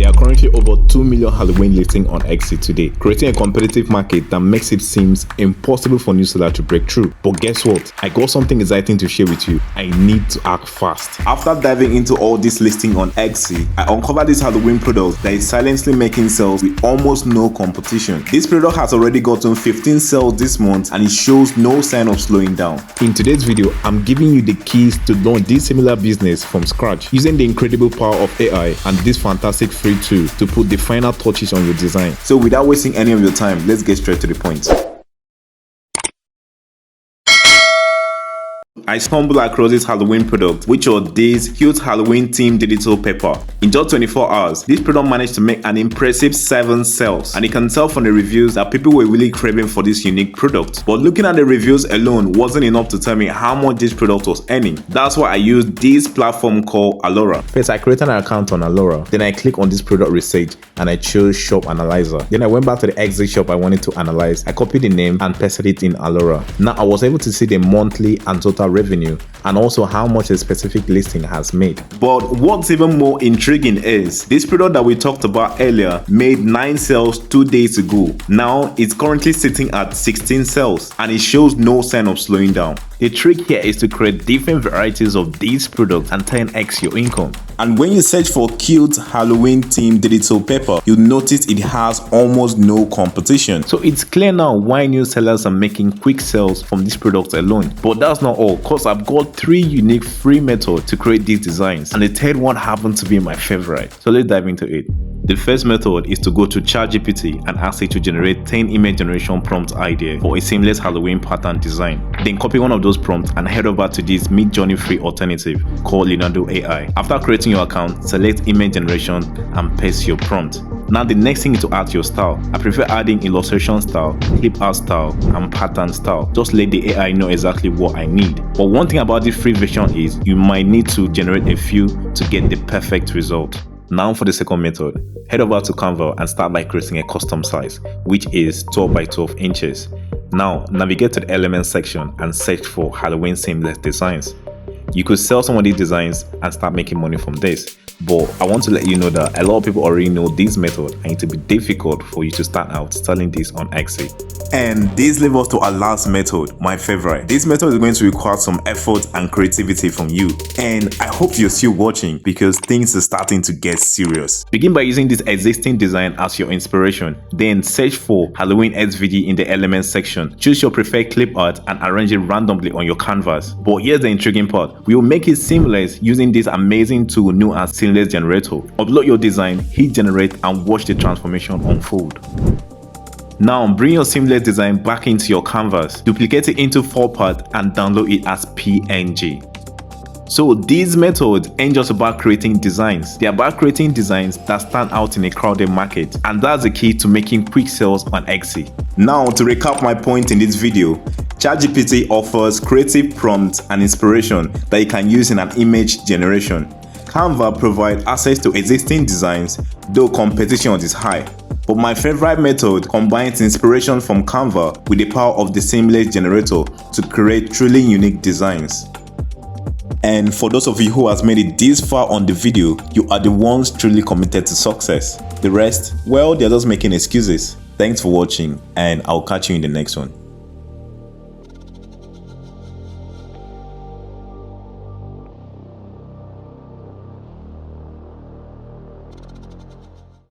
There are currently over 2 million Halloween listings on Etsy today, creating a competitive market that makes it seem impossible for new sellers to break through. But guess what? I got something exciting to share with you. I need to act fast. After diving into all this listing on Etsy, I uncovered this Halloween product that is silently making sales with almost no competition. This product has already gotten 15 sales this month and it shows no sign of slowing down. In today's video, I'm giving you the keys to launch this similar business from scratch using the incredible power of AI and this fantastic free tool to put the final touches on your design. So without wasting any of your time, let's get straight to the point. I stumbled across this Halloween product, which was this cute Halloween themed digital paper. In just 24 hours, this product managed to make an impressive 7 sales, and you can tell from the reviews that people were really craving for this unique product. But looking at the reviews alone wasn't enough to tell me how much this product was earning. That's why I used this platform called Alora. First, I created an account on Alora. Then I clicked on this product research and I chose Shop Analyzer. Then I went back to the exact shop I wanted to analyze. I copied the name and pasted it in Alora. Now I was able to see the monthly and total revenue and also how much a specific listing has made. But what's even more intriguing is this product that we talked about earlier made 9 sales 2 days ago. Now it's currently sitting at 16 sales and it shows no sign of slowing down. The trick here is to create different varieties of these products and 10x your income. And when you search for cute Halloween themed digital paper, you'll notice it has almost no competition. So it's clear now why new sellers are making quick sales from this product alone. But that's not all, cause I've got 3 unique free methods to create these designs, and the third one happens to be my favorite. So let's dive into it. The first method is to go to ChatGPT and ask it to generate 10 image generation prompt idea for a seamless Halloween pattern design. Then copy one of those prompts and head over to this mid-journey free alternative called Leonardo AI. After creating your account, select image generation and paste your prompt. Now the next thing is to add your style. I prefer adding illustration style, clip art style, and pattern style. Just let the AI know exactly what I need. But one thing about this free version is you might need to generate a few to get the perfect result. Now for the second method, head over to Canva and start by creating a custom size, which is 12 by 12 inches. Now navigate to the elements section and search for Halloween seamless designs. You could sell some of these designs and start making money from this. But I want to let you know that a lot of people already know this method and it will be difficult for you to start out selling this on Etsy. And this leads us to our last method, my favorite. This method is going to require some effort and creativity from you. And I hope you're still watching because things are starting to get serious. Begin by using this existing design as your inspiration. Then search for Halloween SVG in the elements section. Choose your preferred clip art and arrange it randomly on your canvas. But here's the intriguing part. We will make it seamless using this amazing tool known as Seamless Generator. Upload your design, hit generate, and watch the transformation unfold. Now bring your seamless design back into your canvas, duplicate it into 4 parts and download it as PNG. So these methods ain't just about creating designs, they're about creating designs that stand out in a crowded market, and that's the key to making quick sales on Etsy. Now to recap my point in this video, ChatGPT offers creative prompts and inspiration that you can use in an image generation. Canva provides access to existing designs, though competition is high. But my favorite method combines inspiration from Canva with the power of the Seamless Generator to create truly unique designs. And for those of you who has made it this far on the video, you are the ones truly committed to success. The rest, well, they're just making excuses. Thanks for watching and I'll catch you in the next one.